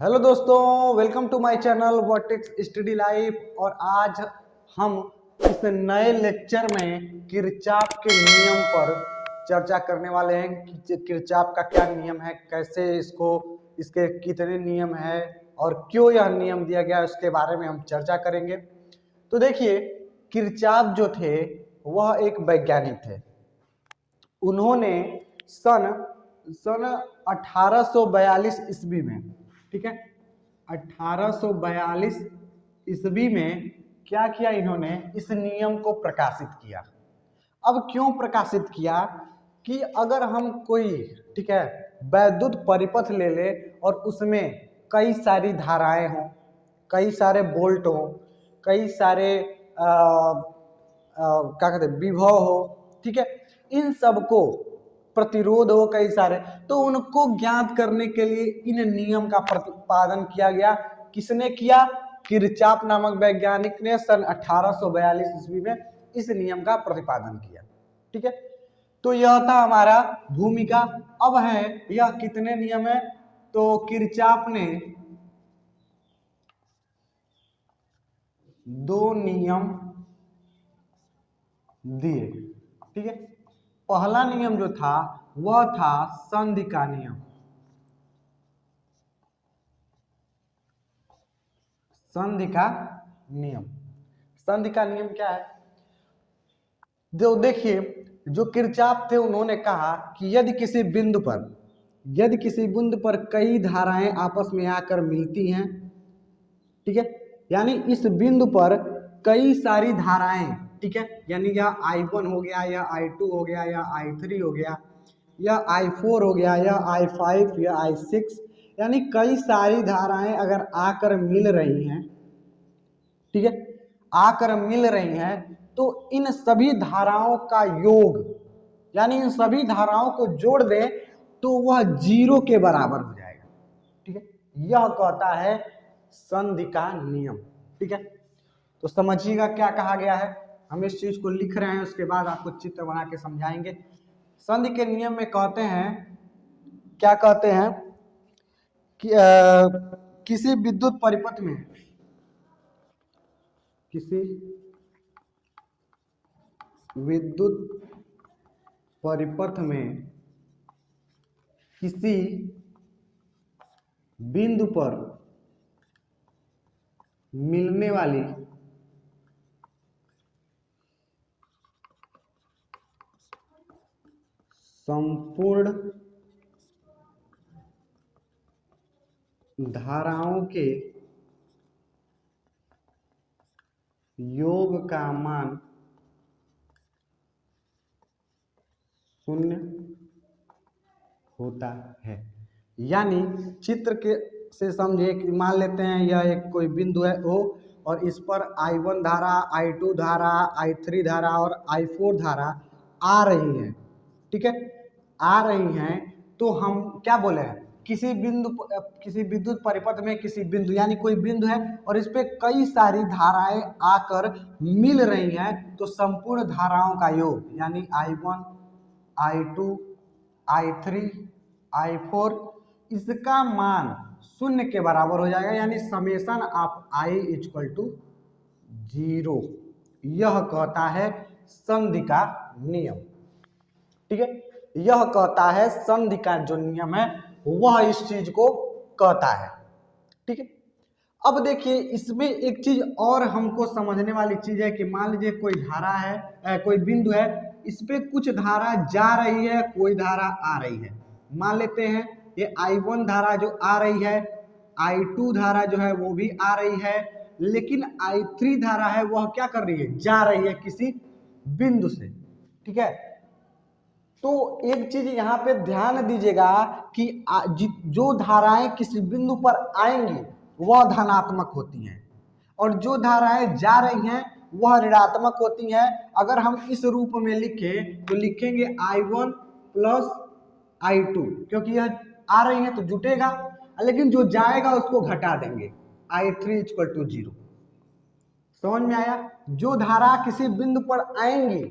Hello दोस्तों, welcome to my channel vertex study life. और आज हम इस नए लेक्चर में किरचॉफ के नियम पर चर्चा करने वाले हैं कि किरचॉफ का क्या नियम है, कैसे इसको, इसके कितने नियम है और क्यों यह नियम दिया गया है, उसके बारे में हम चर्चा करेंगे। तो देखिए, किरचॉफ जो थे वह एक वैज्ञानिक थे। उन्होंने सन सन 1842 ईस्वी में, ठीक है, 1842 ईस्वी में क्या किया, इन्होंने इस नियम को प्रकाशित किया। अब क्यों प्रकाशित किया कि अगर हम कोई, ठीक है, वैद्युत परिपथ ले ले और उसमें कई सारी धाराएं हों, कई सारे बोल्ट हों, कई सारे क्या कहते हैं, विभव हो, ठीक है, इन सबको प्रतिरोध हो कई सारे, तो उनको ज्ञात करने के लिए इन नियम का प्रतिपादन किया गया। किसने किया? किरचॉफ नामक वैज्ञानिक ने सन 1842 ईस्वी में इस नियम का प्रतिपादन किया। ठीक है, तो यह था हमारा भूमिका। अब है यह कितने नियम है, तो किरचॉफ ने दो नियम दिए। ठीक है, पहला नियम जो था वह था संधि का नियम। संधि का नियम, संधि का नियम क्या है? जो देखिए, जो किरचॉफ थे उन्होंने कहा कि यदि किसी बिंदु पर कई धाराएं आपस में आकर मिलती हैं, ठीक है, यानी इस बिंदु पर कई सारी धाराएं, ठीक है, यानी यह I1 हो गया, यह I2 हो गया, यह I3 हो गया, यह I4 हो गया, यह I5, यह I6, यानी कई सारी धाराएं अगर आकर मिल रही हैं, ठीक है, आकर मिल रही हैं, तो इन सभी धाराओं का योग, यानी इन सभी धाराओं को जोड़ दें तो वह 0 के बराबर हो जाएगा। ठीक है, यह कहता है संधि का नियम। ठीक है, तो समझिएगा क्या कहा गया है। हम इस चीज को लिख रहे हैं, उसके बाद आपको चित्र बना के समझाएंगे। संधि के नियम में कहते हैं, क्या कहते हैं कि किसी विद्युत परिपथ में, किसी विद्युत परिपथ में किसी बिंदु पर मिलने वाली संपूर्ण धाराओं के योग का मान 0 होता है। यानी चित्र के से समझे कि मान लेते हैं यह एक कोई बिंदु है O, और इस पर I1 धारा, I2 धारा, I3 धारा और I4 धारा आ रही है। ठीक है, आ रही हैं, तो हम क्या बोले हैं, किसी विद्युत परिपथ में किसी बिंदु, यानी कोई बिंदु है और इस पे कई सारी धाराएं आकर मिल रही हैं, तो संपूर्ण धाराओं का योग, यानी I1, I2, I3, I4, इसका मान 0 के बराबर हो जाएगा, यानी summation of I equal to 0। यह कहता है संधि का नियम। ठीक है, यह कहता है संधि का जो नियम है वह इस चीज को कहता है। ठीक है, अब देखिए, इसमें एक चीज और हमको समझने वाली चीज है कि मान लीजिए कोई धारा है, कोई बिंदु है, इस पे कुछ धारा जा रही है, कोई धारा आ रही है। मान लेते हैं ये I1 धारा जो आ रही है, I2 धारा जो है वो भी आ रही है, लेकिन I3 धारा है वह क्या कर रही है, जा रही है किसी बिंदु से। ठीक है, तो एक चीज यहाँ पे ध्यान दीजिएगा कि जो धाराएं किसी बिंदु पर आएंगी वह धनात्मक होती हैं, और जो धाराएं जा रही हैं वह ऋणात्मक होती हैं। अगर हम इस रूप में लिखें तो लिखेंगे I1 प्लस I2, क्योंकि यह आ रही है तो जुटेगा, लेकिन जो जाएगा उसको घटा देंगे, I3 इक्वल टू 0। समझ में आया? जो धारा किसी बिंदु पर आएंगी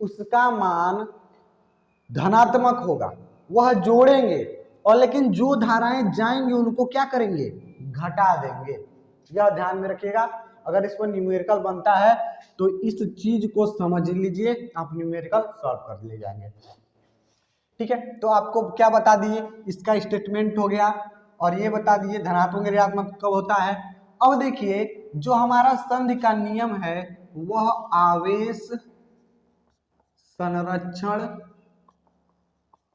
उसका मान धनात्मक होगा, वह जोड़ेंगे और लेकिन जो धाराएं जाएंगे उनको क्या करेंगे, घटा देंगे। यह ध्यान में रखिएगा। अगर इस पर न्यूमेरिकल बनता है तो इस चीज को समझ लीजिए, आप न्यूमेरिकल सॉल्व कर ले जाएंगे। ठीक है, तो आपको क्या बता दिए, इसका स्टेटमेंट हो गया, और ये बता दिए धनात्मक ऋणात्मक कब होता है। अब देखिए जो हमारा संधि का नियम है वह आवेश संरक्षण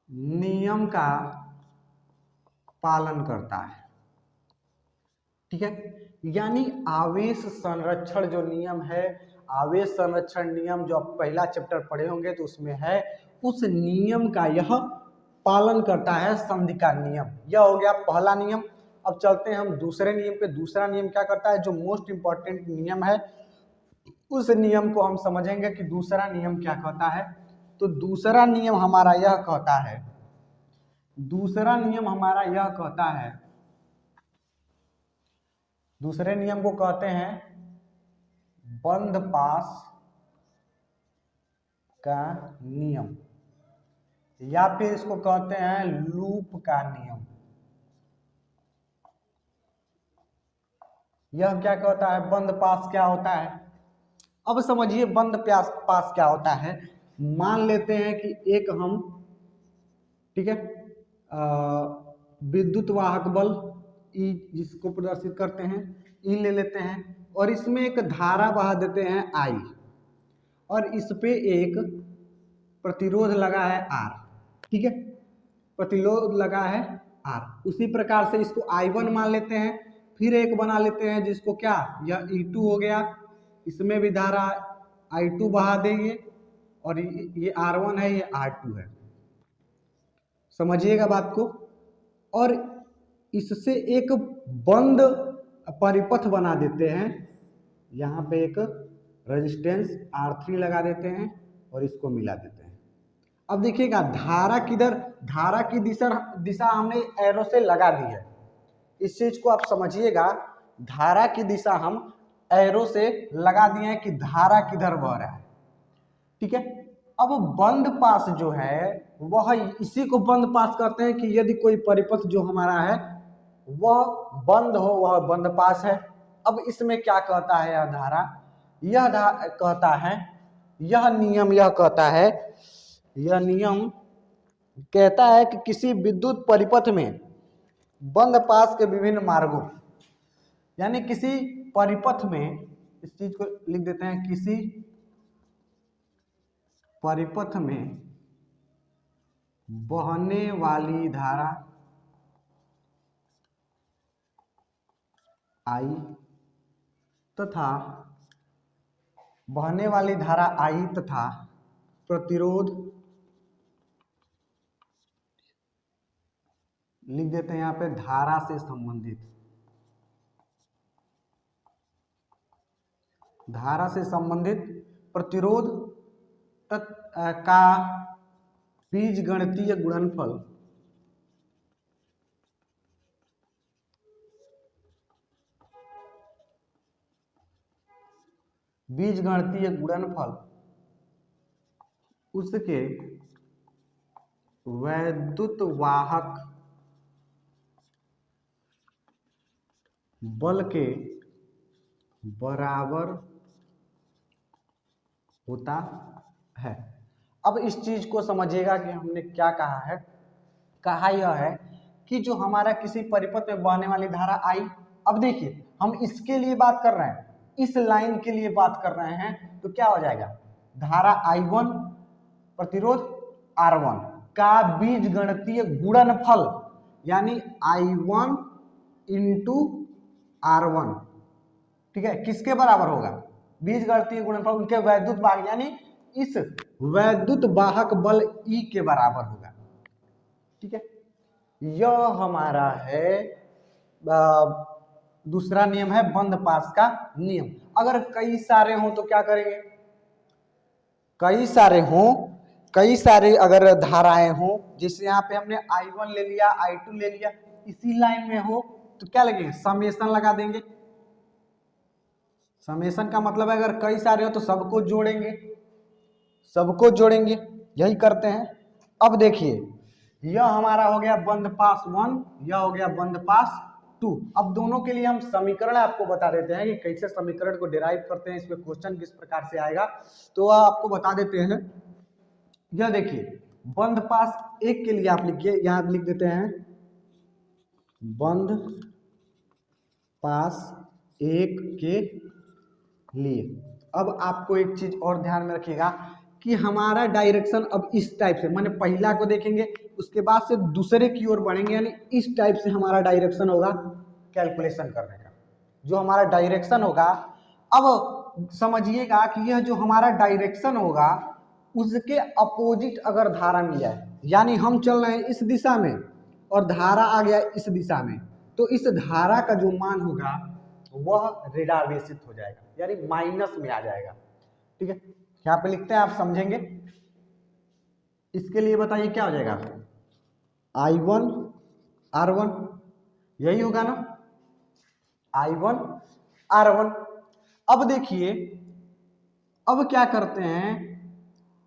नियम का पालन करता है। ठीक है, यानी आवेश संरक्षण जो नियम है, आवेश संरक्षण नियम जो आप पहला चैप्टर पढ़े होंगे तो उसमें है, उस नियम का यह पालन करता है, संधि का नियम। यह हो गया पहला नियम। अब चलते हैं हम दूसरे नियम पे। दूसरा नियम क्या करता है, जो मोस्ट इंपॉर्टेंट नियम है उस नियम को हम समझेंगे कि दूसरा नियम क्या कहता है। तो दूसरा नियम हमारा यह कहता है, दूसरा नियम हमारा यह कहता है, दूसरे नियम को कहते हैं बंद पास का नियम, या फिर इसको कहते हैं लूप का नियम। यह क्या कहता है, बंद पास क्या होता है। अब समझिए बंद पास क्या होता है। मान लेते हैं कि एक हम, ठीक है, विद्युत वाहक बल ई जिसको प्रदर्शित करते हैं ई ले लेते हैं, और इसमें एक धारा बहा देते हैं आई, और इस पे एक प्रतिरोध लगा है आर। ठीक है, प्रतिरोध लगा है आर। उसी प्रकार से इसको I1 मान लेते हैं, फिर एक बना लेते हैं जिसको क्या, यह E2 हो गया, इसमें भी धारा I2 बहा देंगे, और ये R1 है, ये R2 है। समझिएगा बात को। और इससे एक बंद परिपथ बना देते हैं, यहाँ पे एक रेजिस्टेंस R3 लगा देते हैं और इसको मिला देते हैं। अब देखिएगा धारा किधर, धारा की दिशा हमने एरो से लगा दी है। इस चीज को आप समझिएगा, धारा की दिशा हम एरो से लगा दिए हैं कि धारा किधर बह रहा है। ठीक है, अब बंद पास जो है वह इसी को बंद पास कहते हैं कि यदि कोई परिपथ जो हमारा है वह बंद हो, वह बंद पास है। अब इसमें क्या कहता है यह धारा, यह कहता है, यह नियम यह कहता है, यह नियम कहता है कि किसी विद्युत परिपथ में बंद पास के विभिन्न मार्गों, यानी किसी परिपथ में, इस चीज को लिख देते हैं, किसी परिपथ में बहने वाली धारा आई तथा बहने वाली धारा आई तथा प्रतिरोध, लिख देते हैं यहाँ पे धारा से संबंधित, धारा से संबंधित प्रतिरोध का बीजगणितीय गुणनफल उसके वैद्युत वाहक बल के बराबर होता है। अब इस चीज को समझिएगा कि हमने क्या कहा है। कहा यह है कि जो हमारा किसी परिपथ में बहने वाली धारा आई, अब देखिए हम इसके लिए बात कर रहे हैं, इस लाइन के लिए बात कर रहे हैं, तो क्या हो जाएगा, धारा I1 प्रतिरोध R1 का बीजगणितीय गुणनफल, यानी I1 इंटू R1, ठीक है, किसके बराबर होगा, बीजगणितीय गुणनफल उनके वैद्युत वाहक, यानी इस वैद्युत वाहक बल E के बराबर होगा। ठीक है, यह हमारा है दूसरा नियम है बंद पास का नियम। अगर कई सारे हों तो क्या करेंगे, कई सारे अगर धाराएं हों, जैसे यहाँ पे हमने I1 ले लिया, I2 ले लिया, इसी लाइन में हो तो क्या लगेंगे, समेशन लगा देंगे। समेशन का मतलब है अगर कई सारे हो तो सबको जोड़ेंगे, यही करते हैं। अब देखिए यह हमारा हो गया बंद पास 1, यह हो गया बंद पास 2। अब दोनों के लिए हम समीकरण आपको बता देते हैं कि कैसे समीकरण को डिराइव करते हैं, इसमें क्वेश्चन किस प्रकार से आएगा, तो आपको बता देते हैं। यह देखिए बंद पास 1 के लिए आप लिखिए, यहां लिख देते हैं बंद पास 1 के लिए। अब आपको एक चीज और ध्यान में रखिएगा कि हमारा डायरेक्शन अब इस टाइप से, माने पहला को देखेंगे उसके बाद से दूसरे की ओर बढ़ेंगे, यानी इस टाइप से हमारा डायरेक्शन होगा कैलकुलेशन करने का, जो हमारा डायरेक्शन होगा। अब समझिएगा कि यह जो हमारा डायरेक्शन होगा उसके अपोजिट अगर धारा मिल जाए, यानी हम चल रहे हैं इस दिशा में और धारा आ गया इस दिशा में, तो इस धारा का जो मान होगा वह ऋणावेशित हो जाएगा, यानी माइनस में आ जाएगा। ठीक है, यहाँ पे लिखते हैं, आप समझेंगे। इसके लिए बताइए क्या हो जाएगा, I1 R1, यही होगा ना, I1 R1। अब देखिए अब क्या करते हैं,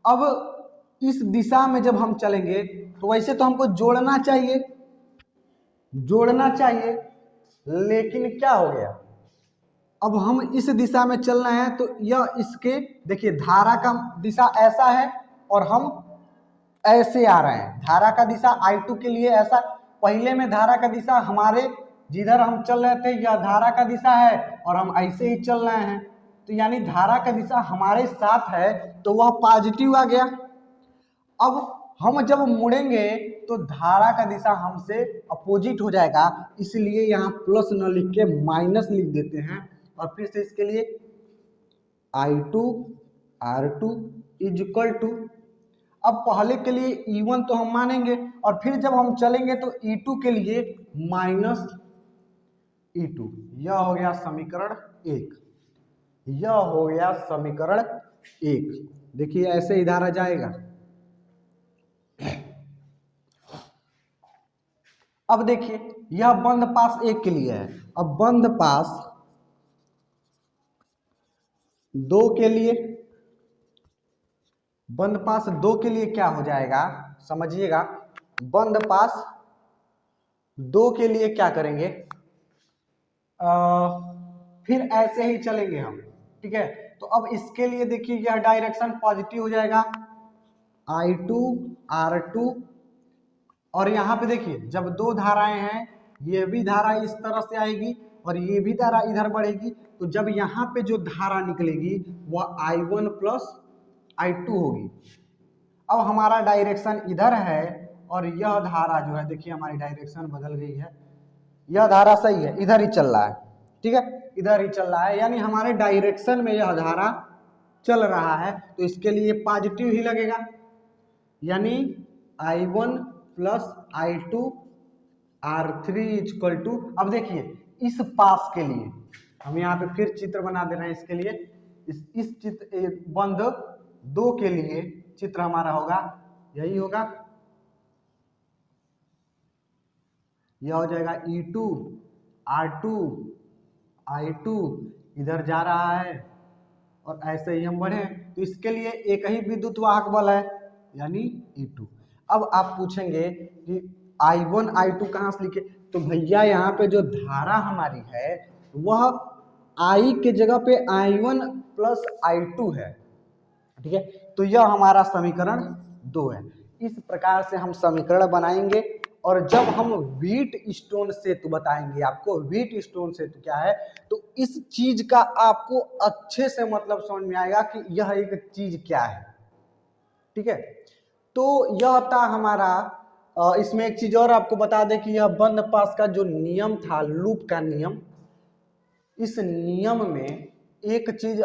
अब इस दिशा में जब हम चलेंगे तो वैसे तो हमको जोड़ना चाहिए, लेकिन क्या हो गया, अब हम इस दिशा में चल रहे हैं तो यह इसके देखिए धारा का दिशा ऐसा है और हम ऐसे आ रहे हैं, धारा का दिशा I2 के लिए ऐसा, पहले में धारा का दिशा हमारे जिधर हम चल रहे थे यह धारा का दिशा है और हम ऐसे ही चल रहे हैं, तो यानी धारा का दिशा हमारे साथ है तो वह पॉजिटिव आ गया। अब हम जब मुड़ेंगे तो धारा का दिशा हमसे अपोजिट हो जाएगा, इसलिए यहाँ प्लस न लिख के माइनस लिख देते हैं। और फिर से इसके लिए I2 R2 is equal to, अब पहले के लिए E1 तो हम मानेंगे और फिर जब हम चलेंगे तो E2 के लिए माइनस E2। यह हो गया समीकरण 1, यह हो गया समीकरण 1। देखिए ऐसे ही धारा जाएगा। अब देखिए यह बंद पास 1 के लिए है, अब बंद पास 2 के लिए, बंद पास 2 के लिए क्या हो जाएगा समझिएगा, बंद पास 2 के लिए क्या करेंगे, फिर ऐसे ही चलेंगे हम। ठीक है, तो अब इसके लिए देखिए यह डायरेक्शन पॉजिटिव हो जाएगा, I2 R2, और यहाँ पे देखिए जब दो धाराएं हैं ये भी धारा इस तरह से आएगी और ये भी धारा इधर बढ़ेगी, तो जब यहाँ पे जो धारा निकलेगी वह I1 प्लस I2 होगी। अब हमारा डायरेक्शन इधर है और यह धारा जो है देखिए हमारी डायरेक्शन बदल गई है, यह धारा सही है इधर ही चल रहा है। ठीक है, इधर ही चल रहा है, यानी हमारे डायरेक्शन में यह धारा चल रहा है, तो इसके लिए पॉजिटिव ही लगेगा, यानी I1 plus I2 R3 equal to. अब देखिए इस पास के लिए हम यहाँ पे फिर चित्र बना दे रहे हैं, इसके लिए इस चित्र बंद 2 के लिए चित्र हमारा होगा यही होगा, यह हो जाएगा E2 R2 I2 इधर जा रहा है और ऐसे ही हम बढ़े, तो इसके लिए एक ही विद्युत वाहक बल है यानी E2। अब आप पूछेंगे कि I1 I2 कहाँ से लिखे, तो भैया यहाँ पे जो धारा हमारी है वह I के जगह पे I1 प्लस I2 है। ठीक है, तो यह हमारा समीकरण 2 है। इस प्रकार से हम समीकरण बनाएंगे और जब हम व्हीट स्टोन सेतु बताएंगे आपको, व्हीट स्टोन सेतु क्या है, तो इस चीज का आपको अच्छे से मतलब समझ में आएगा कि यह एक चीज क्या है। ठीक है, तो यह था हमारा, इसमें एक चीज और आपको बता दें कि यह बंद पास का जो नियम था, लूप का नियम, इस नियम में एक चीज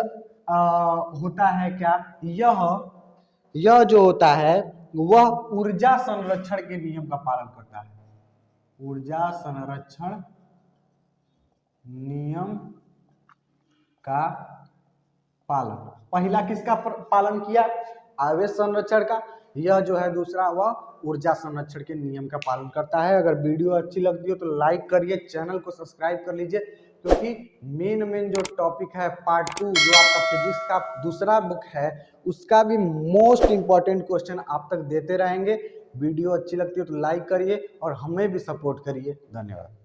होता है क्या, यह जो होता है वह ऊर्जा संरक्षण के नियम का पालन करता है, ऊर्जा संरक्षण नियम का पालन। पहला किसका पालन किया, आवेश संरक्षण का, यह जो है दूसरा वह ऊर्जा संरक्षण के नियम का पालन करता है। अगर वीडियो अच्छी लगती हो तो लाइक करिए, चैनल को सब्सक्राइब कर लीजिए। क्योंकि मेन जो टॉपिक है पार्ट 2 जो आपका फिजिक्स का दूसरा बुक है उसका भी मोस्ट इंपॉर्टेंट क्वेश्चन आप तक देते रहेंगे। वीडियो अच्छी लगती है तो लाइक करिए और हमें भी सपोर्ट करिए। धन्यवाद।